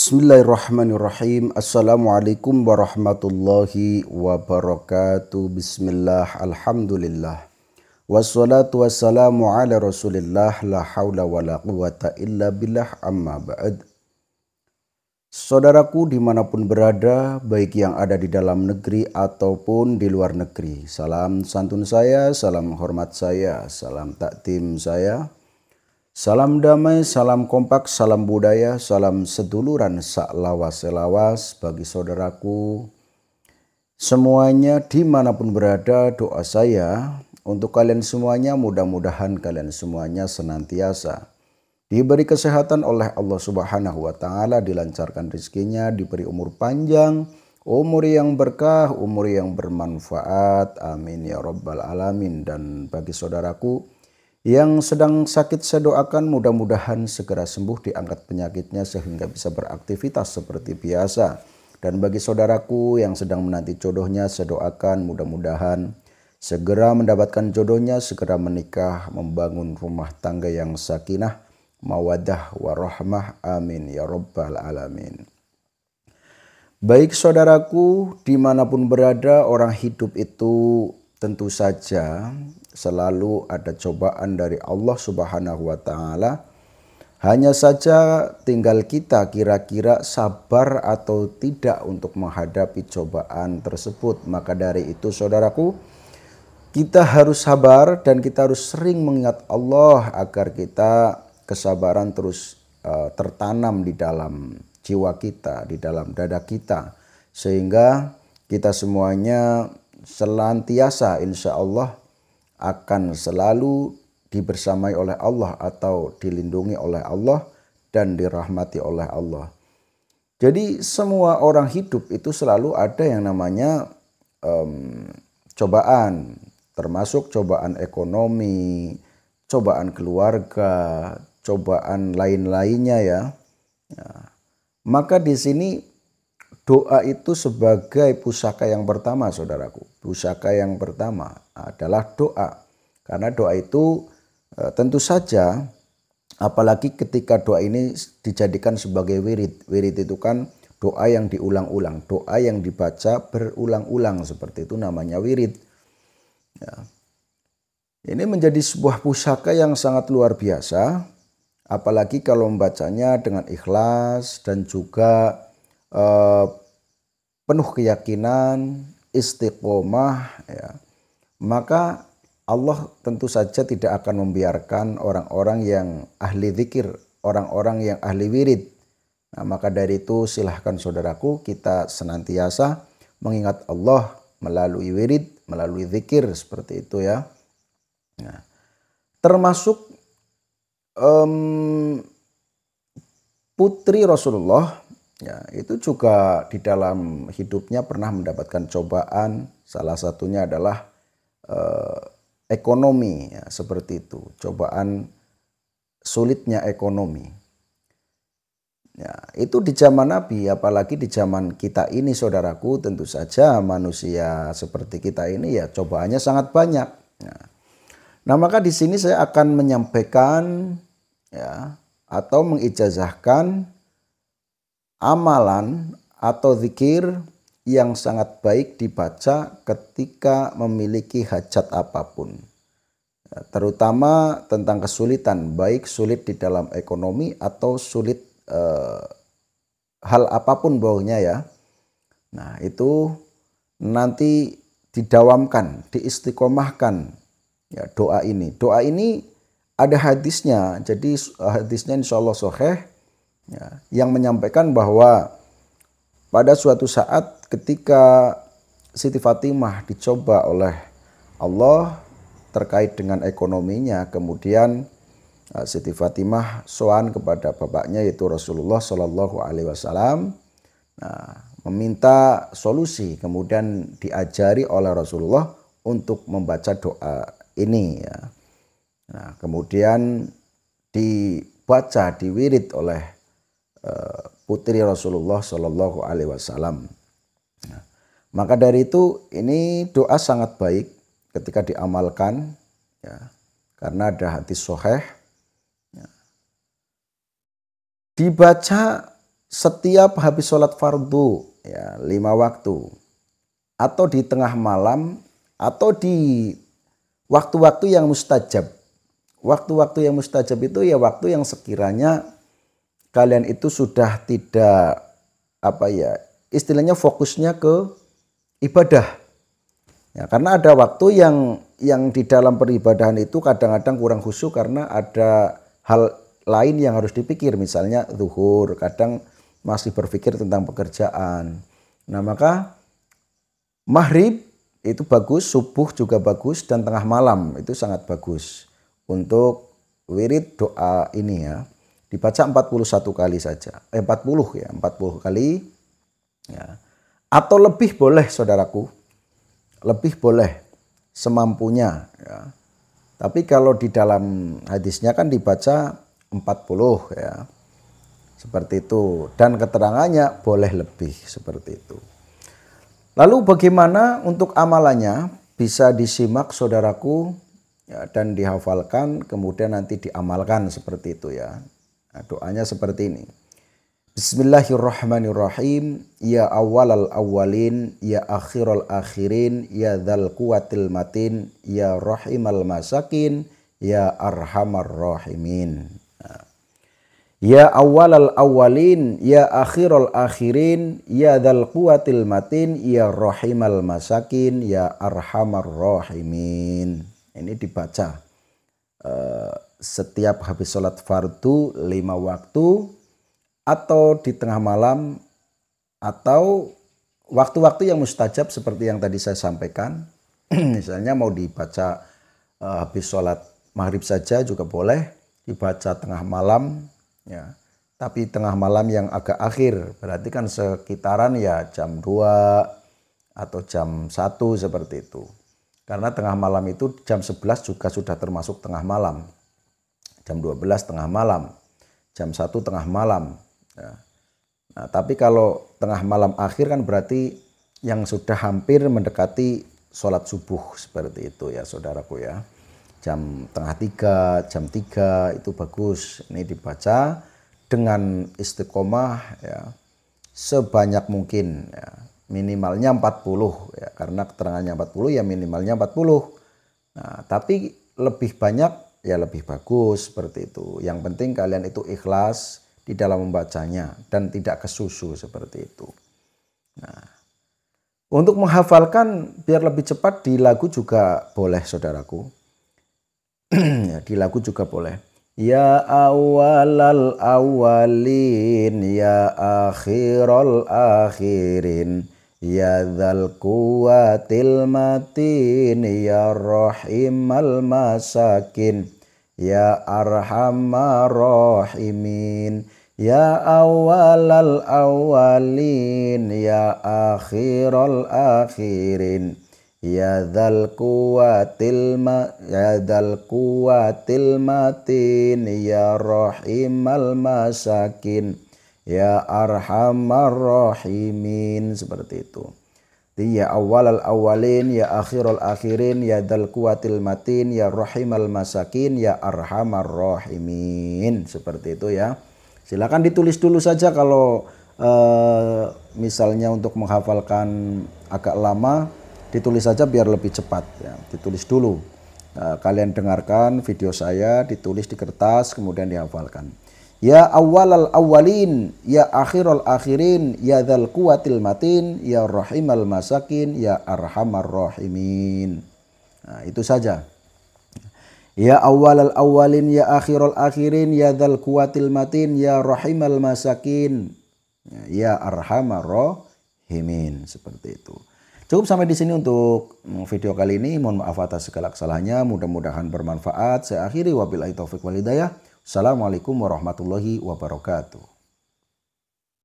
Bismillahirrahmanirrahim. Assalamualaikum warahmatullahi wabarakatuh. Bismillah, alhamdulillah. Wassalatu wassalamu ala rasulillah. La hawla wa la quwata illa billah, amma ba'd. Saudaraku dimanapun berada, baik yang ada di dalam negeri ataupun di luar negeri, salam santun saya, salam hormat saya, salam takdim saya. Salam damai, salam kompak, salam budaya, salam seduluran sak lawas-selawas bagi saudaraku. Semuanya dimanapun berada, doa saya untuk kalian semuanya, mudah-mudahan kalian semuanya senantiasa diberi kesehatan oleh Allah Subhanahu wa Ta'ala, dilancarkan rezekinya, diberi umur panjang, umur yang berkah, umur yang bermanfaat. Amin ya Rabbal Alamin. Dan bagi saudaraku yang sedang sakit, saya doakan mudah-mudahan segera sembuh, diangkat penyakitnya sehingga bisa beraktivitas seperti biasa. Dan bagi saudaraku yang sedang menanti jodohnya, saya doakan mudah-mudahan segera mendapatkan jodohnya, segera menikah, membangun rumah tangga yang sakinah, mawaddah, warahmah. Amin ya Rabbal Alamin. Baik saudaraku, dimanapun berada, orang hidup itu tentu saja selalu ada cobaan dari Allah Subhanahu wa Ta'ala. Hanya saja tinggal kita kira-kira sabar atau tidak untuk menghadapi cobaan tersebut. Maka dari itu saudaraku, kita harus sabar dan kita harus sering mengingat Allah agar kita kesabaran terus tertanam di dalam jiwa kita, di dalam dada kita. Sehingga kita semuanya senantiasa insya Allah akan selalu dibersamai oleh Allah atau dilindungi oleh Allah dan dirahmati oleh Allah. Jadi semua orang hidup itu selalu ada yang namanya cobaan, termasuk cobaan ekonomi, cobaan keluarga, cobaan lain-lainnya ya. Maka di sini doa itu sebagai pusaka yang pertama saudaraku. Pusaka yang pertama adalah doa. Karena doa itu tentu saja, apalagi ketika doa ini dijadikan sebagai wirid. Wirid itu kan doa yang diulang-ulang. Doa yang dibaca berulang-ulang, seperti itu namanya wirid. Ya. Ini menjadi sebuah pusaka yang sangat luar biasa. Apalagi kalau membacanya dengan ikhlas dan juga penuh keyakinan, istiqomah, ya, maka Allah tentu saja tidak akan membiarkan orang-orang yang ahli zikir, orang-orang yang ahli wirid. Nah, maka dari itu silahkan saudaraku kita senantiasa mengingat Allah melalui wirid, melalui zikir seperti itu ya. Nah, termasuk putri Rasulullah, ya, itu juga di dalam hidupnya pernah mendapatkan cobaan. Salah satunya adalah ekonomi, ya, seperti itu. Cobaan sulitnya ekonomi. Ya, itu di zaman Nabi, apalagi di zaman kita ini saudaraku, tentu saja manusia seperti kita ini ya cobaannya sangat banyak. Ya. Nah, maka di sini saya akan menyampaikan ya atau mengijazahkan amalan atau zikir yang sangat baik dibaca ketika memiliki hajat apapun. Terutama tentang kesulitan, baik sulit di dalam ekonomi atau sulit hal apapun baunya ya. Nah, itu nanti didawamkan, diistiqomahkan ya doa ini. Doa ini ada hadisnya, jadi hadisnya insya Allah sahih ya, yang menyampaikan bahwa pada suatu saat ketika Siti Fatimah dicoba oleh Allah terkait dengan ekonominya, kemudian Siti Fatimah sowan kepada bapaknya yaitu Rasulullah Shallallahu Alaihi Wasallam, meminta solusi, kemudian diajari oleh Rasulullah untuk membaca doa ini ya. Nah, kemudian dibaca, diwirid oleh putri Rasulullah Shallallahu Alaihi Wasallam. Nah, maka dari itu ini doa sangat baik ketika diamalkan, ya, karena ada hadis sahih. Ya. Dibaca setiap habis sholat fardu ya 5 waktu atau di tengah malam atau di waktu-waktu yang mustajab. Waktu-waktu yang mustajab itu ya waktu yang sekiranya kalian itu sudah tidak istilahnya fokusnya ke ibadah. Ya, karena ada waktu yang di dalam peribadahan itu kadang-kadang kurang khusyuk karena ada hal lain yang harus dipikir, misalnya zuhur, kadang masih berpikir tentang pekerjaan. Nah, maka maghrib itu bagus, subuh juga bagus, dan tengah malam itu sangat bagus. Untuk wirid doa ini ya, dibaca 41 kali saja. 40 ya, 40 kali. Ya. Atau lebih boleh saudaraku. Lebih boleh semampunya ya. Tapi kalau di dalam hadisnya kan dibaca 40 ya. Seperti itu, dan keterangannya boleh lebih seperti itu. Lalu bagaimana untuk amalannya? Bisa disimak saudaraku ya, dan dihafalkan, kemudian nanti diamalkan seperti itu ya. Nah, doanya seperti ini. Bismillahirrahmanirrahim. Ya awalal awalin, ya akhirul akhirin, ya dzal quwwatil matin, ya rahimal masakin, ya arhamar rahimin. Ya awalal awalin, ya akhirul akhirin, ya dzal quwwatil matin, ya rahimal masakin, ya arhamar rahimin. Ini dibaca setiap habis sholat fardu 5 waktu atau di tengah malam atau waktu-waktu yang mustajab seperti yang tadi saya sampaikan. Misalnya mau dibaca habis sholat maghrib saja juga boleh, dibaca tengah malam ya. Tapi tengah malam yang agak akhir, berarti kan sekitaran ya jam 2 atau jam 1 seperti itu. Karena tengah malam itu jam 11 juga sudah termasuk tengah malam. Jam 12 tengah malam, jam 1 tengah malam. Ya. Nah, tapi kalau tengah malam akhir kan berarti yang sudah hampir mendekati sholat subuh seperti itu ya saudaraku ya. Jam tengah 3, jam 3 itu bagus. Ini dibaca dengan istiqomah ya, sebanyak mungkin ya. Minimalnya 40 ya, karena keterangannya 40 ya minimalnya 40. Nah, tapi lebih banyak ya lebih bagus seperti itu. Yang penting kalian itu ikhlas di dalam membacanya dan tidak kesusu seperti itu. Nah, untuk menghafalkan biar lebih cepat di lagu juga boleh saudaraku. Ya, di lagu juga boleh. Ya awalal awalin, ya akhirul akhirin, ya dzal quwwatil matin, ya rahimal masakin, ya arhamar rahimin. Ya awalal awalin, ya akhirul akhirin, ya dzal quwwatil matin, ya rahimal masakin, ya arhamar rahimin. Seperti itu. Ya awalal awalin, ya akhirul akhirin, ya dzal quwwatil matin, ya rahimal masakin, ya arhamar rahimin. Seperti itu ya. Silakan ditulis dulu saja kalau misalnya untuk menghafalkan agak lama, ditulis saja biar lebih cepat ya. Ditulis dulu. Kalian dengarkan video saya, ditulis di kertas, kemudian dihafalkan. Ya awalal awalin, ya akhirul akhirin, ya dzal quwwatil matin, ya rahimal masakin, ya arhamar rahimin. Nah, itu saja. Ya awalal awalin, ya akhirul akhirin, ya dzal quwwatil matin, ya rahimal masakin, ya arhamar rahimin. Seperti itu. Cukup sampai di sini untuk video kali ini. Mohon maaf atas segala kesalahannya. Mudah-mudahan bermanfaat. Saya akhiri wabillahi taufik wal hidayah. Assalamualaikum warahmatullahi wabarakatuh.